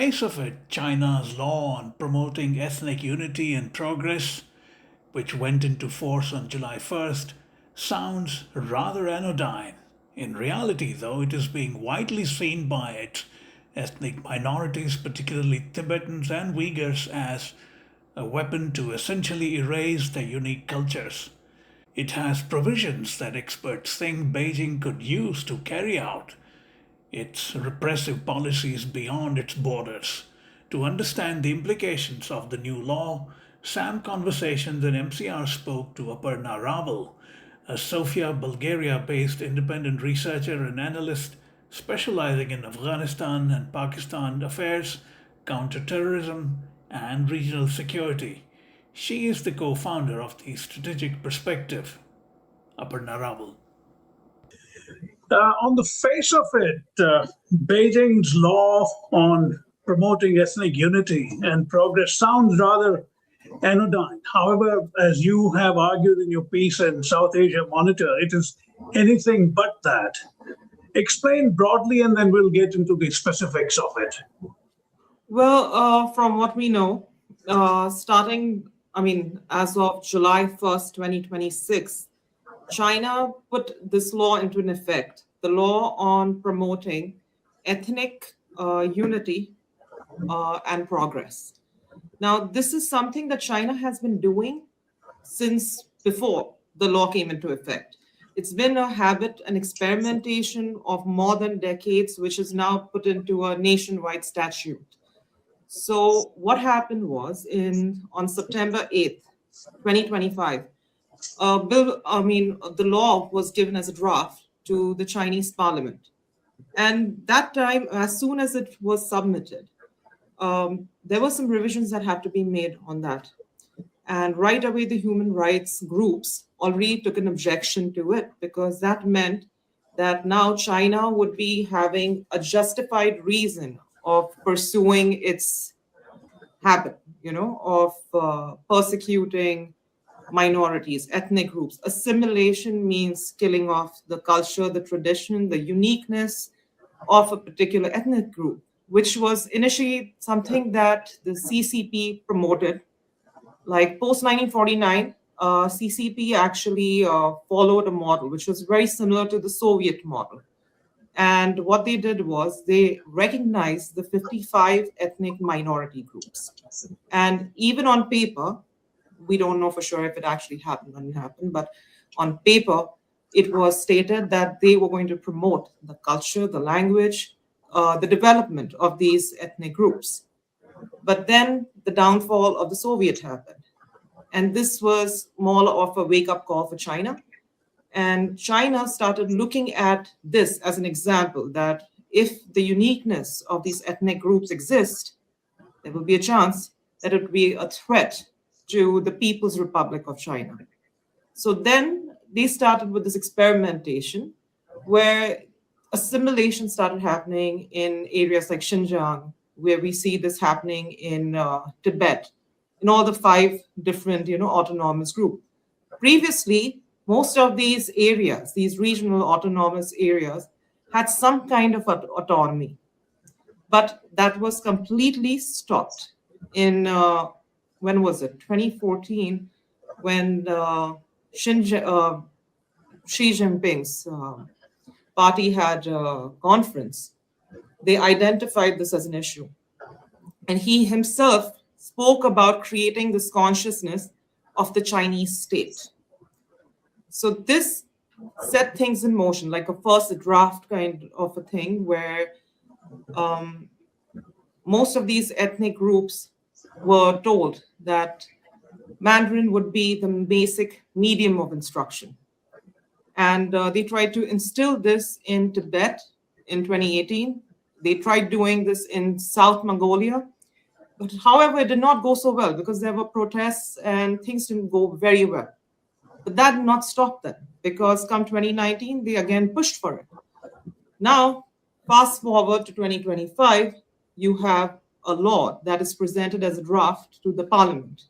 face of it, China's law on promoting ethnic unity and progress, which went into force on July 1st, sounds rather anodyne. In reality, though, it is being widely seen by its ethnic minorities, particularly Tibetans and Uyghurs, as a weapon to essentially erase their unique cultures. It has provisions that experts think Beijing could use to carry out its repressive policies beyond its borders. To understand the implications of the new law, Sam Conversations and MCR spoke to Aparna Rawal, a Sofia, Bulgaria-based independent researcher and analyst specializing in Afghanistan and Pakistan affairs, counterterrorism, and regional security. She is the co-founder of the Strategic Perspective. Aparna Rawal. On the face of it, Beijing's law on promoting ethnic unity and progress sounds rather anodyne. However, as you have argued in your piece in South Asia Monitor, it is anything but that. Explain broadly, and then we'll get into the specifics of it. Well, from what we know, as of July 1st, 2026, China put this law into an effect, the law on promoting ethnic unity and progress. Now, this is something that China has been doing since before the law came into effect. It's been a habit, an experimentation of more than decades, which is now put into a nationwide statute. So what happened was on September 8th, 2025, the law was given as a draft to the Chinese parliament. And that time, as soon as it was submitted, there were some revisions that had to be made on that. And right away, the human rights groups already took an objection to it, because that meant that now China would be having a justified reason of pursuing its habit, of persecuting minorities, ethnic groups. Assimilation means killing off the culture, the tradition, the uniqueness of a particular ethnic group, which was initially something that the CCP promoted. Like post-1949, CCP actually followed a model which was very similar to the Soviet model. And what they did was they recognized the 55 ethnic minority groups. And even on paper, we don't know for sure if it actually happened when it happened, but on paper, it was stated that they were going to promote the culture, the language, the development of these ethnic groups. But then the downfall of the Soviet happened. And this was more of a wake-up call for China. And China started looking at this as an example that if the uniqueness of these ethnic groups exist, there will be a chance that it will be a threat to the People's Republic of China. So then they started with this experimentation where assimilation started happening in areas like Xinjiang, where we see this happening in Tibet, in all the 5 different, autonomous groups. Previously, most of these areas, these regional autonomous areas, had some kind of autonomy, but that was completely stopped in, when was it? 2014, when Xi Jinping's party had a conference. They identified this as an issue. And he himself spoke about creating this consciousness of the Chinese state. So this set things in motion, like a first draft kind of a thing where most of these ethnic groups were told that Mandarin would be the basic medium of instruction. And they tried to instill this in Tibet in 2018. They tried doing this in South Mongolia. But however, it did not go so well because there were protests and things didn't go very well. But that did not stop them, because come 2019, they again pushed for it. Now, fast forward to 2025, you have a law that is presented as a draft to the parliament.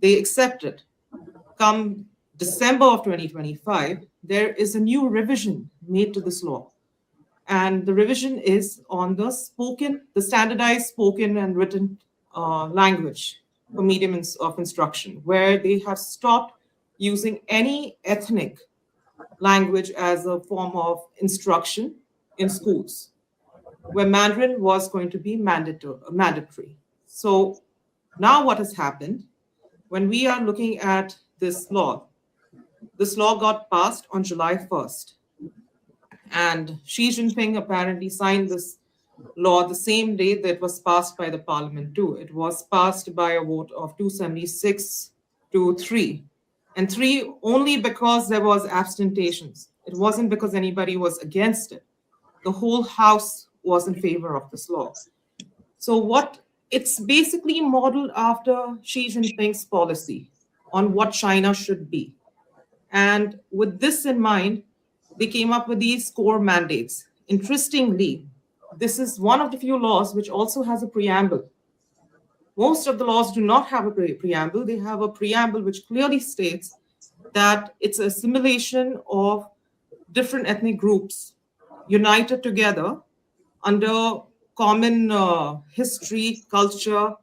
They accept it. Come December of 2025, there is a new revision made to this law. And the revision is on the standardized spoken and written language for medium of instruction, where they have stopped using any ethnic language as a form of instruction in schools, where Mandarin was going to be mandatory. So now what has happened, when we are looking at this law got passed on July 1st. And Xi Jinping apparently signed this law the same day that it was passed by the parliament too. It was passed by a vote of 276 to 3. And 3 only because there was abstentions. It wasn't because anybody was against it. The whole house was in favor of this law. So it's basically modeled after Xi Jinping's policy on what China should be. And with this in mind, they came up with these core mandates. Interestingly, this is one of the few laws which also has a preamble. Most of the laws do not have a preamble. They have a preamble which clearly states that it's a assimilation of different ethnic groups united together under common history, culture,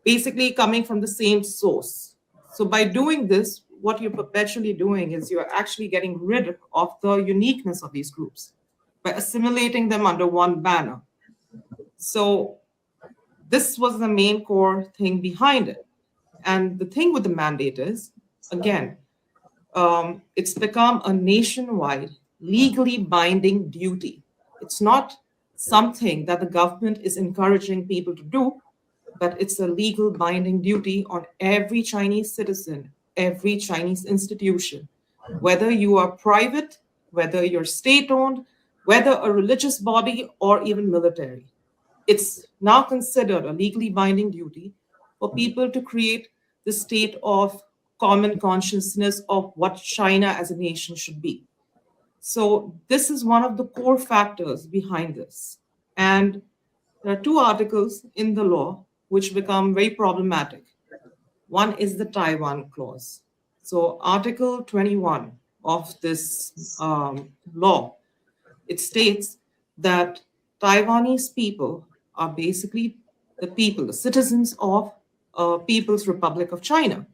basically coming from the same source. So by doing this, what you're perpetually doing is you're actually getting rid of the uniqueness of these groups by assimilating them under one banner. So this was the main core thing behind it. And the thing with the mandate is, again, it's become a nationwide, legally binding duty. It's not something that the government is encouraging people to do, but it's a legal binding duty on every Chinese citizen, every Chinese institution, whether you are private, whether you're state-owned, whether a religious body or even military. It's now considered a legally binding duty for people to create the state of common consciousness of what China as a nation should be. So this is one of the core factors behind this. And there are 2 articles in the law which become very problematic. One is the Taiwan clause. So Article 21 of this law, it states that Taiwanese people are basically the citizens of People's Republic of China,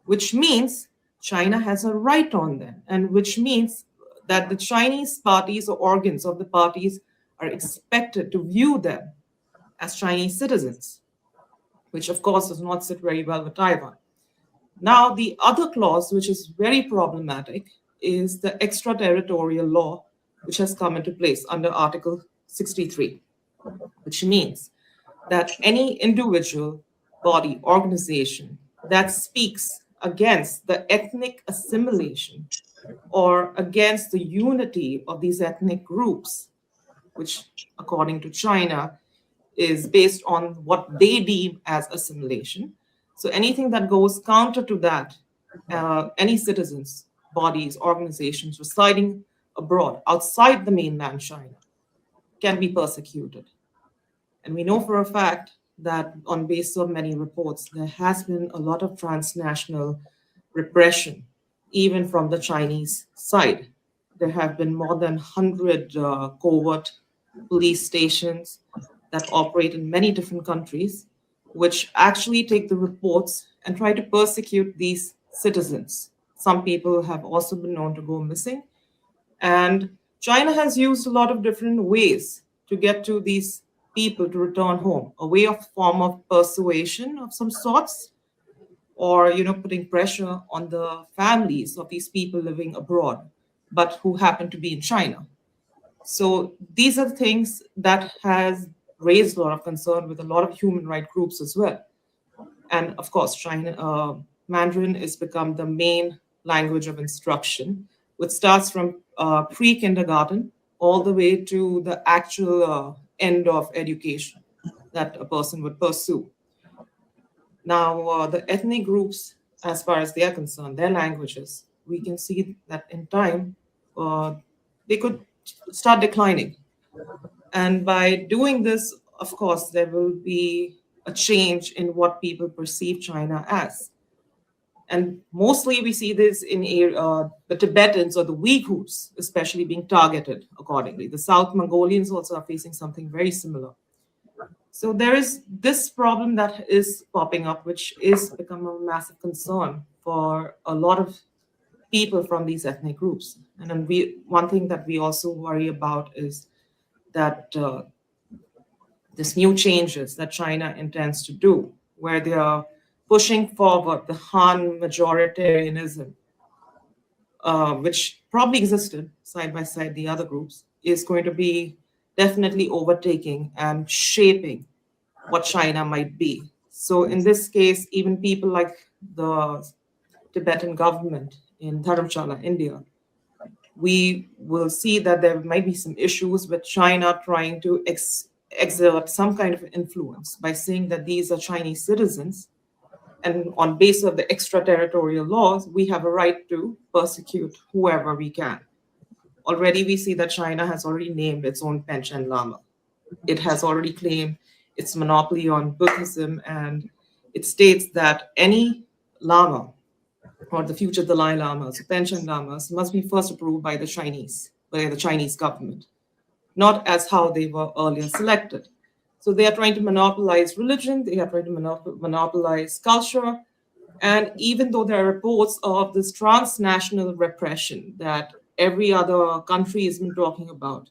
which means China has a right on them, and which means that the Chinese parties or organs of the parties are expected to view them as Chinese citizens, which of course does not sit very well with Taiwan. Now, the other clause, which is very problematic, is the extraterritorial law, which has come into place under Article 63, which means that any individual, body, organization that speaks against the ethnic assimilation or against the unity of these ethnic groups, which according to China is based on what they deem as assimilation. So anything that goes counter to that, any citizens, bodies, organizations residing abroad, outside the mainland China, can be persecuted. And we know for a fact that on basis of many reports, there has been a lot of transnational repression, even from the Chinese side. There have been more than 100 covert police stations that operate in many different countries, which actually take the reports and try to persecute these citizens. Some people have also been known to go missing. And China has used a lot of different ways to get to these people to return home, a way of form of persuasion of some sorts, or putting pressure on the families of these people living abroad, but who happen to be in China. So these are things that has raised a lot of concern with a lot of human rights groups as well. And of course, Mandarin has become the main language of instruction, which starts from pre-kindergarten all the way to the actual end of education that a person would pursue. Now, the ethnic groups, as far as they are concerned, their languages, we can see that in time, they could start declining. And by doing this, of course, there will be a change in what people perceive China as. And mostly we see this in the Tibetans or the Uyghurs, especially being targeted accordingly. The South Mongolians also are facing something very similar. So there is this problem that is popping up, which is become a massive concern for a lot of people from these ethnic groups. And then one thing that we also worry about is that this new changes that China intends to do, where they are pushing forward the Han majoritarianism, which probably existed side by side the other groups, is going to be definitely overtaking and shaping what China might be. So in this case, even people like the Tibetan government in Dharamshala, India, we will see that there might be some issues with China trying to exert some kind of influence by saying that these are Chinese citizens, and on basis of the extraterritorial laws, we have a right to persecute whoever we can. Already we see that China has already named its own Panchen Lama. It has already claimed its monopoly on Buddhism, and it states that any Lama or the future Dalai Lamas, Panchen Lamas, must be first approved by the Chinese government, not as how they were earlier selected. So they are trying to monopolize religion, they are trying to monopolize culture. And even though there are reports of this transnational repression that every other country has been talking about,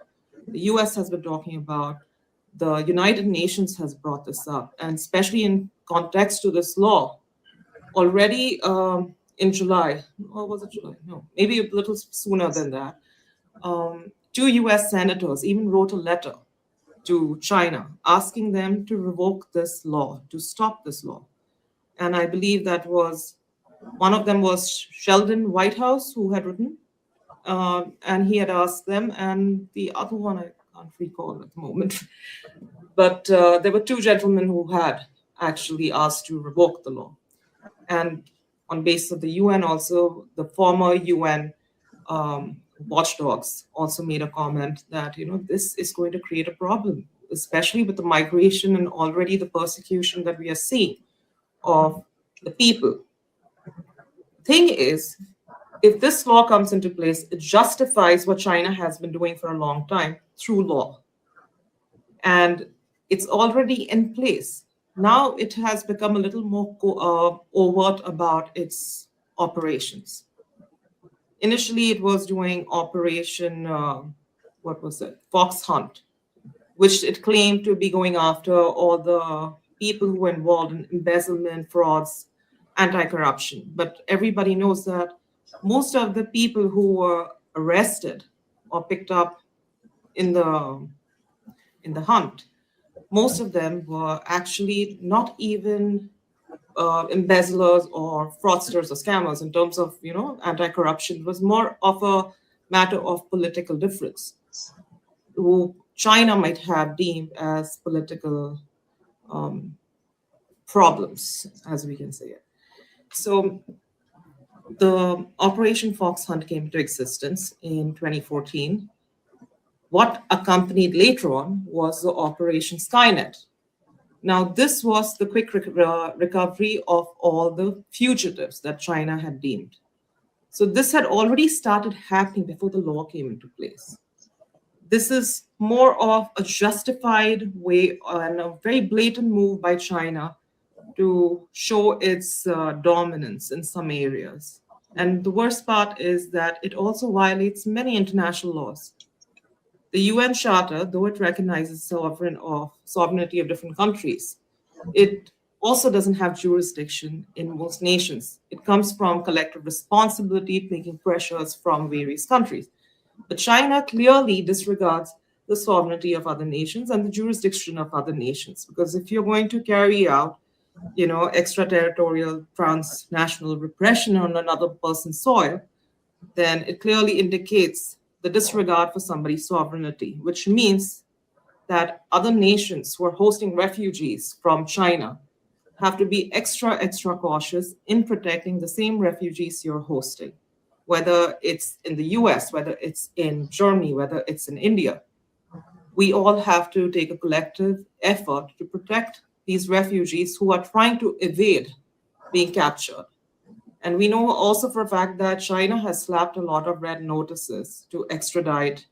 the US has been talking about, the United Nations has brought this up, and especially in context to this law, already in July, or was it July? No, maybe a little sooner than that. 2 US senators even wrote a letter to China asking them to revoke this law, to stop this law. And I believe that was, one of them was Sheldon Whitehouse, who had written, and he had asked them, and the other one I can't recall at the moment. But there were 2 gentlemen who had actually asked to revoke the law. And on basis of the UN also, the former UN watchdogs also made a comment that, this is going to create a problem, especially with the migration and already the persecution that we are seeing of the people. Thing is, if this law comes into place, it justifies what China has been doing for a long time through law. And it's already in place. Now it has become a little more overt about its operations. Initially, it was doing Operation, Fox Hunt, which it claimed to be going after all the people who were involved in embezzlement, frauds, anti-corruption. But everybody knows that most of the people who were arrested or picked up in the hunt, most of them were actually not even embezzlers or fraudsters or scammers in terms of, anti-corruption. It was more of a matter of political difference, who China might have deemed as political problems, as we can say it. So the Operation Fox Hunt came into existence in 2014. What accompanied later on was the Operation Skynet. Now, this was the quick recovery of all the fugitives that China had deemed. So this had already started happening before the law came into place. This is more of a justified way and a very blatant move by China to show its dominance in some areas. And the worst part is that it also violates many international laws. The UN Charter, though it recognizes sovereignty of different countries, it also doesn't have jurisdiction in most nations. It comes from collective responsibility, making pressures from various countries. But China clearly disregards the sovereignty of other nations and the jurisdiction of other nations. Because if you're going to carry out, extraterritorial transnational repression on another person's soil, then it clearly indicates the disregard for somebody's sovereignty, which means that other nations who are hosting refugees from China have to be extra cautious in protecting the same refugees you're hosting, whether it's in the US, whether it's in Germany, whether it's in India. We all have to take a collective effort to protect these refugees who are trying to evade being captured. And we know also for a fact that China has slapped a lot of red notices to extradite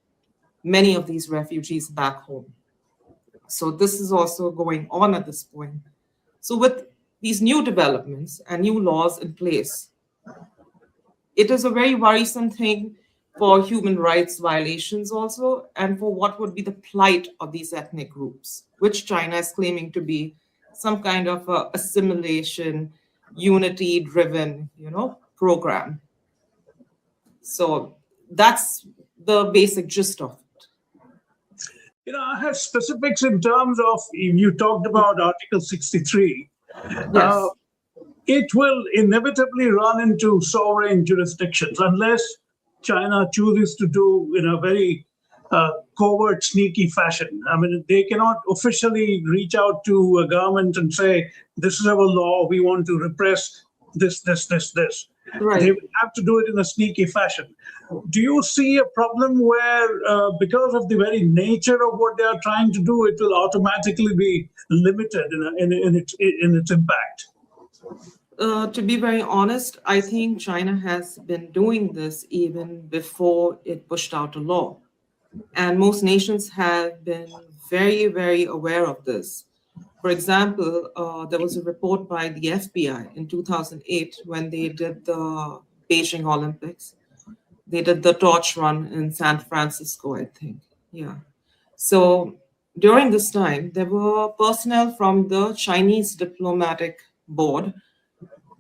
many of these refugees back home. So this is also going on at this point. So with these new developments and new laws in place, it is a very worrisome thing for human rights violations also, and for what would be the plight of these ethnic groups, which China is claiming to be some kind of a assimilation, unity-driven, program. So that's the basic gist of it. I have specifics in terms of, you talked about Article 63. Yes. It will inevitably run into sovereign jurisdictions unless China chooses to do in a very covert, sneaky fashion. I mean, they cannot officially reach out to a government and say, this is our law, we want to repress this. Right. They will have to do it in a sneaky fashion. Do you see a problem where, because of the very nature of what they are trying to do, it will automatically be limited in its impact? To be very honest, I think China has been doing this even before it pushed out a law. And most nations have been very, very aware of this. For example, there was a report by the FBI in 2008 when they did the Beijing Olympics. They did the torch run in San Francisco, I think. Yeah. So during this time, there were personnel from the Chinese diplomatic board.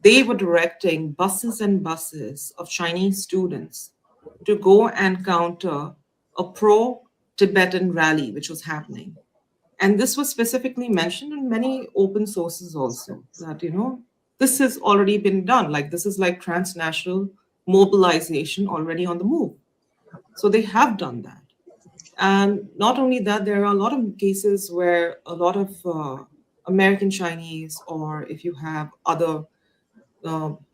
They were directing buses and buses of Chinese students to go and counter a pro-Tibetan rally which was happening. And this was specifically mentioned in many open sources also, that, this has already been done. Like, this is like transnational mobilization already on the move. So they have done that. And not only that, there are a lot of cases where a lot of American Chinese, or if you have other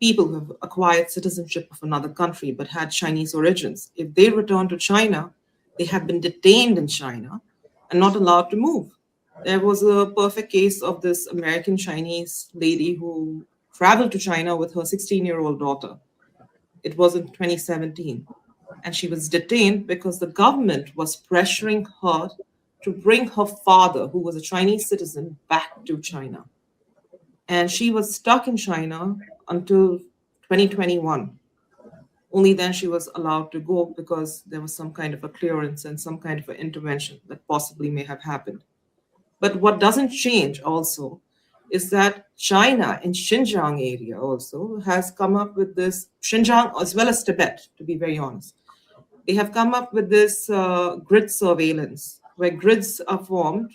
people who have acquired citizenship of another country but had Chinese origins, if they return to China, they have been detained in China and not allowed to move. There was a perfect case of this American Chinese lady who traveled to China with her 16-year-old daughter. It was in 2017. And she was detained because the government was pressuring her to bring her father, who was a Chinese citizen, back to China. And she was stuck in China until 2021. Only then she was allowed to go because there was some kind of a clearance and some kind of an intervention that possibly may have happened. But what doesn't change also is that China in Xinjiang area also has come up with this, Xinjiang as well as Tibet, to be very honest. They have come up with this grid surveillance, where grids are formed,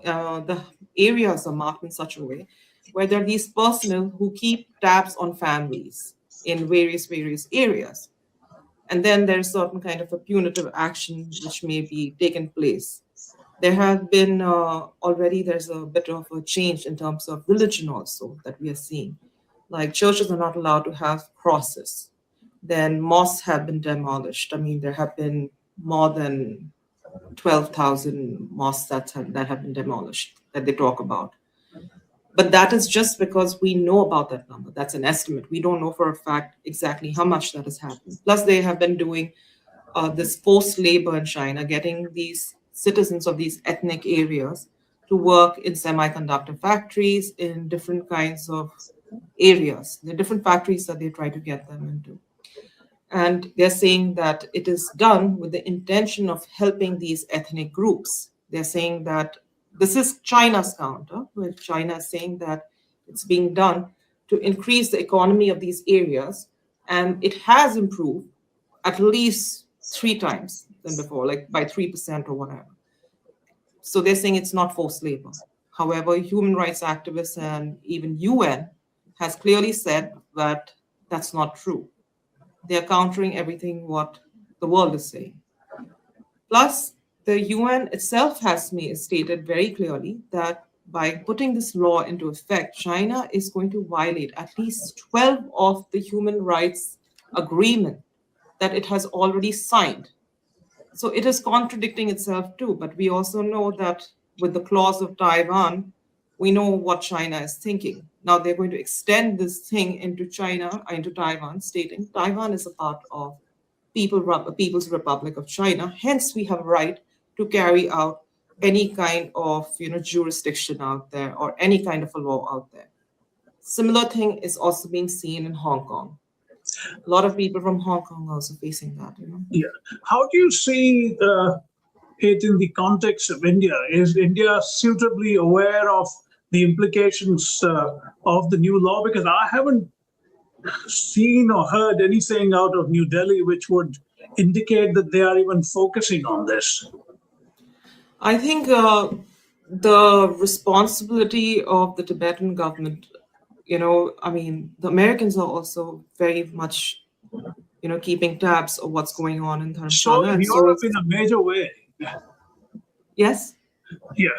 the areas are marked in such a way where there are these personnel who keep tabs on families in various areas. And then there's certain kind of a punitive action which may be taken place. There have been already, there's a bit of a change in terms of religion also that we are seeing. Like, churches are not allowed to have crosses. Then mosques have been demolished. I mean, there have been more than 12,000 mosques that have been demolished that they talk about. But that is just because we know about that number. That's an estimate. We don't know for a fact exactly how much that has happened. Plus, they have been doing this forced labor in China, getting these citizens of these ethnic areas to work in semiconductor factories, in different kinds of areas. The different factories that they try to get them into. And they're saying that it is done with the intention of helping these ethnic groups. They're saying that this is China's counter, where China is saying that it's being done to increase the economy of these areas. And it has improved at least 3 times than before, like by 3% or whatever. So they're saying it's not forced labor. However, human rights activists and even UN has clearly said that that's not true. They are countering everything what the world is saying. Plus, the UN itself has stated very clearly that by putting this law into effect, China is going to violate at least 12 of the human rights agreement that it has already signed. So it is contradicting itself too. But we also know that with the clause of Taiwan, we know what China is thinking. Now they're going to extend this thing into China, into Taiwan, stating Taiwan is a part of People's Republic of China. Hence, we have a right to carry out any kind of jurisdiction out there or any kind of a law out there. Similar thing is also being seen in Hong Kong. A lot of people from Hong Kong are also facing that. Yeah. How do you see it in the context of India? Is India suitably aware of the implications of the new law? Because I haven't seen or heard anything out of New Delhi which would indicate that they are even focusing on this. I think the responsibility of the Tibetan government, the Americans are also very much, keeping tabs of what's going on in So Dharamshala. in And Europe in a major way. Yes? Yeah.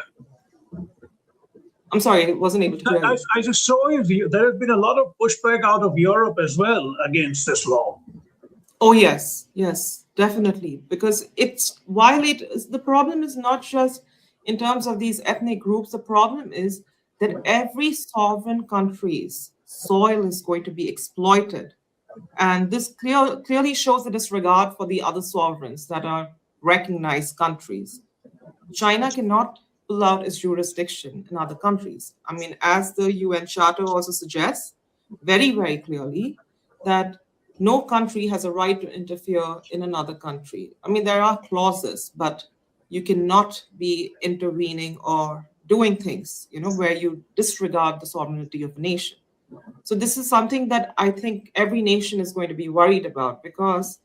I'm sorry, I wasn't able to hear you. I just saw there has been a lot of pushback out of Europe as well against this law. Oh, yes, definitely. Because the problem is not just in terms of these ethnic groups. The problem is that every sovereign country's soil is going to be exploited. And this clearly shows the disregard for the other sovereigns that are recognized countries. China cannot pull out its jurisdiction in other countries. I mean, as the UN Charter also suggests very, very clearly, that no country has a right to interfere in another country. I mean, there are clauses, but you cannot be intervening or doing things, where you disregard the sovereignty of a nation. So this is something that I think every nation is going to be worried about, because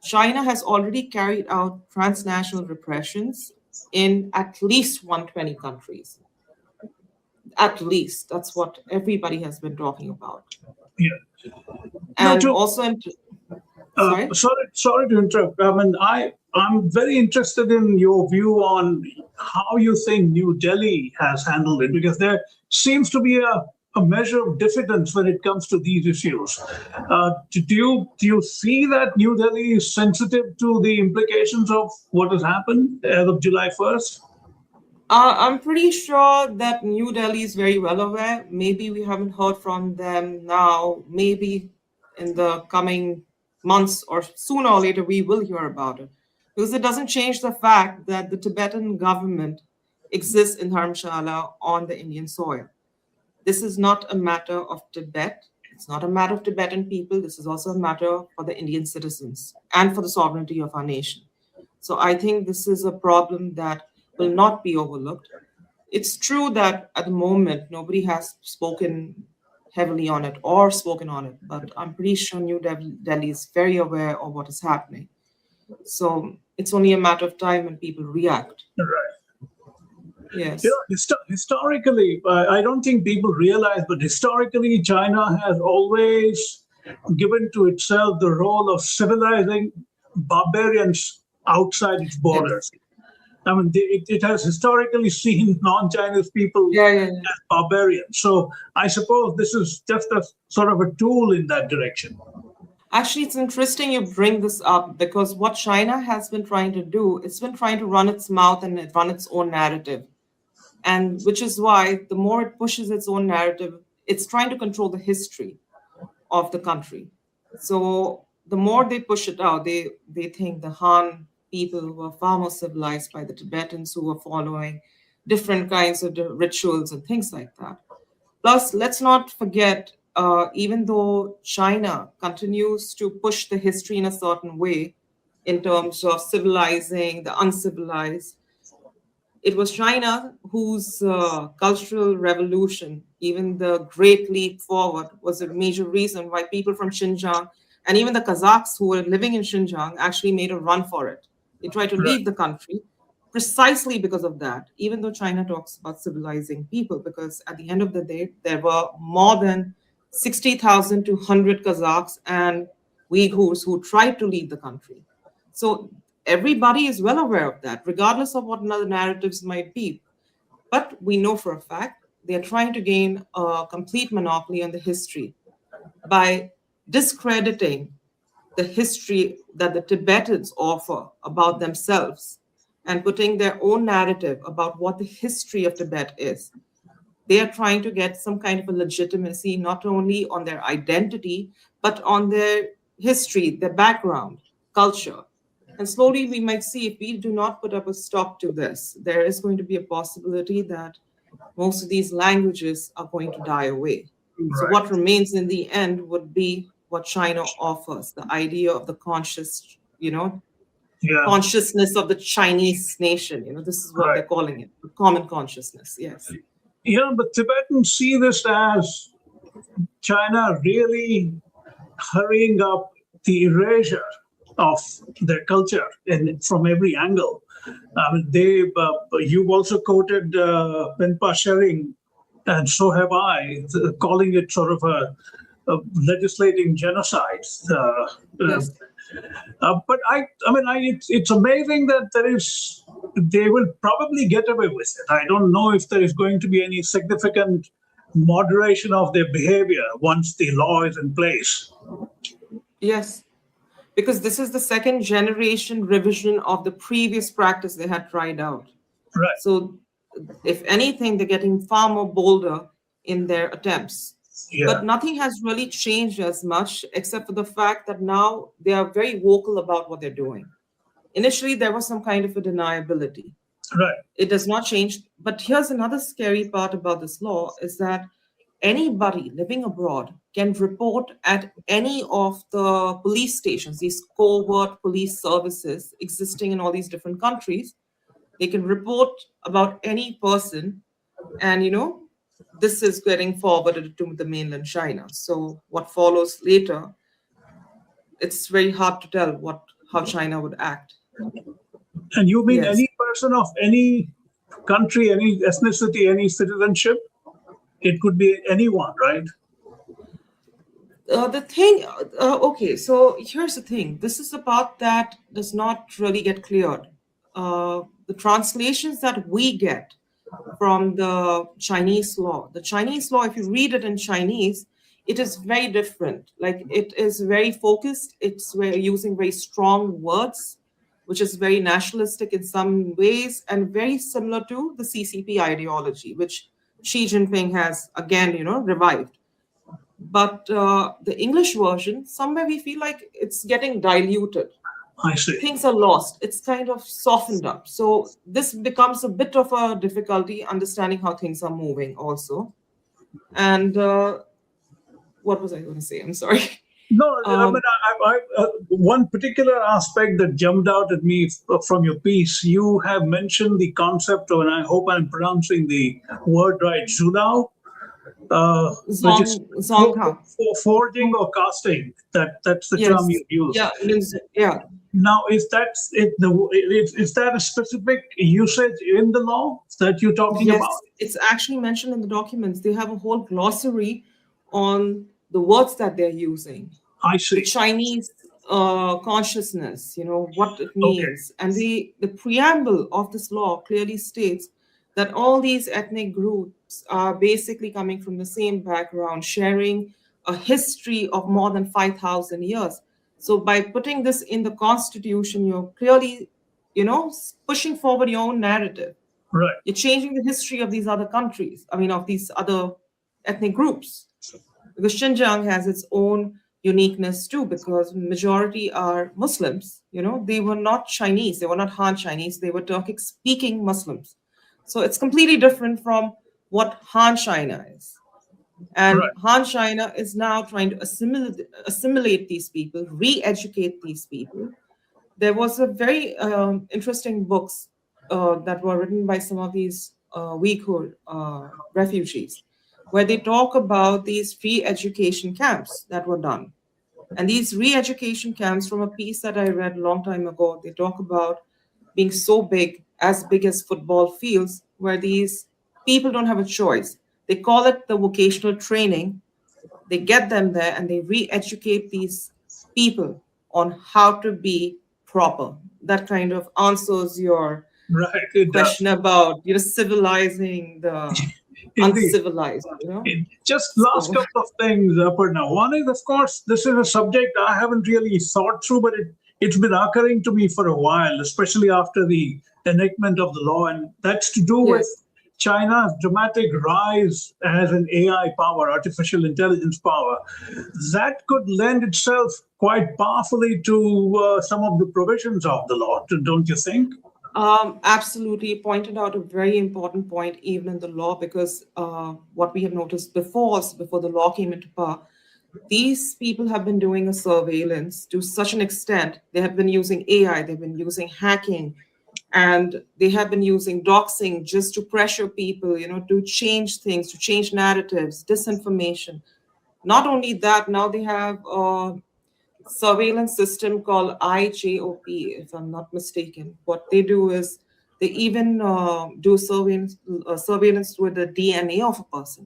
China has already carried out transnational repressions in at least 120 countries. At least. That's what everybody has been talking about. Yeah. And also, sorry to interrupt. I mean, I'm very interested in your view on how you think New Delhi has handled it, because there seems to be a measure of diffidence when it comes to these issues. Do you see that New Delhi is sensitive to the implications of what has happened as of July 1st? I'm pretty sure that New Delhi is very well aware. Maybe we haven't heard from them now. Maybe in the coming months or sooner or later, we will hear about it. Because it doesn't change the fact that the Tibetan government exists in Dharamshala on the Indian soil. This is not a matter of Tibet. It's not a matter of Tibetan people. This is also a matter for the Indian citizens and for the sovereignty of our nation. So I think this is a problem that will not be overlooked. It's true that at the moment, nobody has spoken heavily on it or spoken on it, but I'm pretty sure New Delhi is very aware of what is happening. So it's only a matter of time when people react. Right. Yes. Historically, I don't think people realize, but historically, China has always given to itself the role of civilizing barbarians outside its borders. Yes. I mean, it has historically seen non-Chinese people as barbarians. So I suppose this is just a sort of a tool in that direction. Actually, it's interesting you bring this up, because what China has been trying to do, it's been trying to run its mouth and run its own narrative. And which is why the more it pushes its own narrative, it's trying to control the history of the country. So the more they push it out, they think the Han people were far more civilized by the Tibetans who were following different kinds of rituals and things like that. Plus, let's not forget, even though China continues to push the history in a certain way in terms of civilizing the uncivilized, it was China whose cultural revolution, even the Great Leap Forward, was a major reason why people from Xinjiang and even the Kazakhs who were living in Xinjiang actually made a run for it. They tried to leave the country precisely because of that, even though China talks about civilizing people, because at the end of the day, there were more than 60,000 to 100 Kazakhs and Uyghurs who tried to leave the country. So everybody is well aware of that, regardless of what other narratives might be. But we know for a fact they are trying to gain a complete monopoly on the history by discrediting the history that the Tibetans offer about themselves and putting their own narrative about what the history of Tibet is. They are trying to get some kind of a legitimacy, not only on their identity, but on their history, their background, culture. And slowly we might see, if we do not put up a stop to this, there is going to be a possibility that most of these languages are going to die away. So Right. what remains in the end would be what China offers, the idea of the conscious, Yeah. consciousness of the Chinese nation. This is what Right. they're calling it, the common consciousness. Yes. Yeah, but Tibetans see this as China really hurrying up the erasure of their culture from every angle. You've also quoted Penpa Shering, and so have I, calling it sort of a legislating genocide. Yes. But it's amazing that they will probably get away with it. I don't know if there is going to be any significant moderation of their behavior once the law is in place. Yes. Because this is the second generation revision of the previous practice they had tried out. Right. So, if anything, they're getting far more bolder in their attempts. Yeah. But nothing has really changed as much, except for the fact that now they are very vocal about what they're doing. Initially, there was some kind of a deniability. Right. It does not change. But here's another scary part about this law is that anybody living abroad can report at any of the police stations, these covert police services existing in all these different countries. They can report about any person, and this is getting forwarded to the mainland China. So what follows later, it's very hard to tell how China would act. And you mean Yes. any person of any country, any ethnicity, any citizenship? It could be anyone, right? Okay, so here's the thing. This is the part that does not really get cleared. The translations that we get from the Chinese law, if you read it in Chinese, it is very different. Like, it is very focused. We're using very strong words, which is very nationalistic in some ways, and very similar to the CCP ideology, which Xi Jinping has again, revived. But the English version, somewhere we feel like it's getting diluted. I see. Things are lost. It's kind of softened up. So this becomes a bit of a difficulty understanding how things are moving also. And what was I going to say? I'm sorry. No, one particular aspect that jumped out at me from your piece, you have mentioned the concept of, and I hope I'm pronouncing the word right, zhudao, which is Zongha. forging or casting. That's the term you use. Yeah, yeah. Now, is that a specific usage in the law that you're talking Yes, about? it's actually mentioned in the documents. They have a whole glossary on the words that they're using. I see. The Chinese consciousness, what it means. Okay. And the preamble of this law clearly states that all these ethnic groups are basically coming from the same background, sharing a history of more than 5,000 years. So by putting this in the Constitution, you're clearly, pushing forward your own narrative. Right. You're changing the history of these other countries, of these other ethnic groups. Because Xinjiang has its own uniqueness too, because majority are Muslims. They were not Chinese, they were not Han Chinese, they were Turkic-speaking Muslims. So it's completely different from what Han China is. And right. Han China is now trying to assimilate these people, re-educate these people. There was a very interesting books that were written by some of these Uyghur refugees, where they talk about these re-education camps that were done. And these re-education camps, from a piece that I read a long time ago, they talk about being so big as football fields, where these people don't have a choice. They call it the vocational training. They get them there and they re-educate these people on how to be proper. That kind of answers your question about civilizing the uncivilized. Just last couple of things, Aparna. One is, of course, this is a subject I haven't really thought through, but it's been occurring to me for a while, especially after the enactment of the law, and that's to do with China's dramatic rise as an AI power, artificial intelligence power, that could lend itself quite powerfully to some of the provisions of the law, don't you think? Absolutely. You pointed out a very important point, even in the law, because what we have noticed before the law came into power, these people have been doing a surveillance to such an extent. They have been using AI, they've been using hacking, and they have been using doxing just to pressure people, to change things, to change narratives, disinformation. Not only that, now they have surveillance system called IJOP, if I'm not mistaken. What they do is they even do surveillance with the DNA of a person,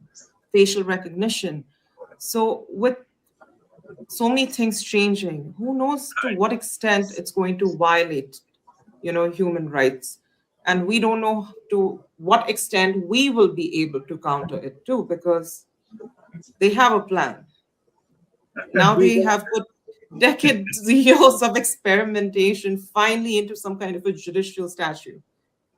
facial recognition. So with so many things changing, who knows to what extent it's going to violate, human rights. And we don't know to what extent we will be able to counter it too, because they have a plan. Now they have put decades, years of experimentation finally into some kind of a judicial statute.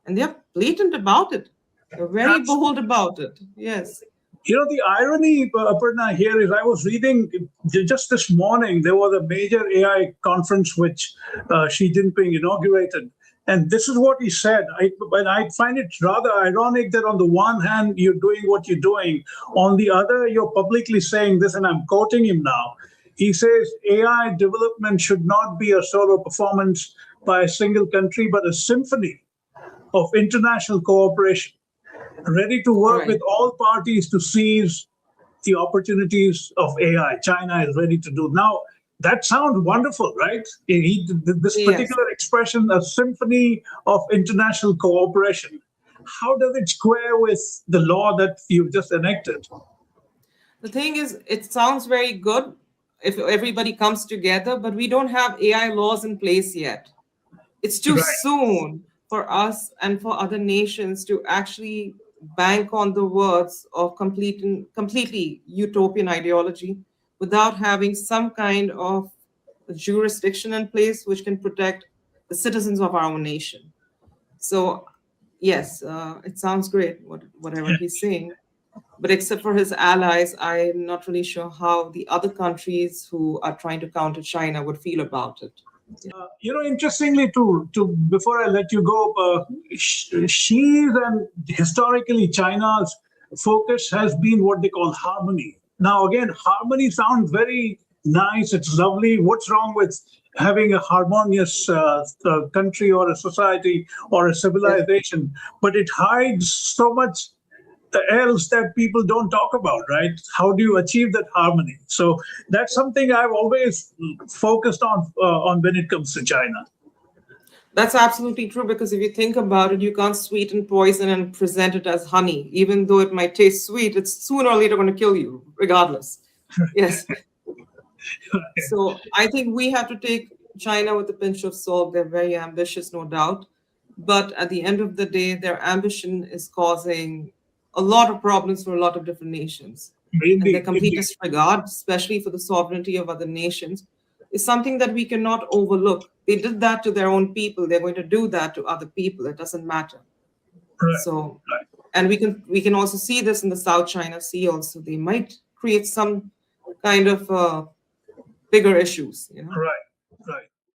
And they're blatant about it. They're very bold about it. Yes. The irony, Aparna, here is I was reading just this morning, there was a major AI conference which Xi Jinping inaugurated. And this is what he said. But I find it rather ironic that on the one hand, you're doing what you're doing. On the other, you're publicly saying this, and I'm quoting him now. He says AI development should not be a solo performance by a single country, but a symphony of international cooperation, ready to work with all parties to seize the opportunities of AI. China is ready to do. Now, that sounds wonderful, right? This particular expression, a symphony of international cooperation. How does it square with the law that you've just enacted? The thing is, it sounds very good if everybody comes together, but we don't have AI laws in place yet. It's too soon for us and for other nations to actually bank on the words of completely utopian ideology without having some kind of jurisdiction in place which can protect the citizens of our own nation. So, yes, it sounds great, whatever he's saying. But except for his allies, I'm not really sure how the other countries who are trying to counter China would feel about it. Interestingly, too, before I let you go, Xi's and historically China's focus has been what they call harmony. Now, again, harmony sounds very nice. It's lovely. What's wrong with having a harmonious country or a society or a civilization? But it hides so much else that people don't talk about, right? How do you achieve that harmony? So that's something I've always focused on when it comes to China. That's absolutely true, because if you think about it, you can't sweeten poison and present it as honey. Even though it might taste sweet, it's sooner or later going to kill you, regardless. Yes. So I think we have to take China with a pinch of salt. They're very ambitious, no doubt. But at the end of the day, their ambition is causing a lot of problems for a lot of different nations. And their complete disregard, especially for the sovereignty of other nations, is something that we cannot overlook. They did that to their own people. They're going to do that to other people. It doesn't matter. So, and we can also see this in the South China Sea also. They might create some kind of bigger issues. Right.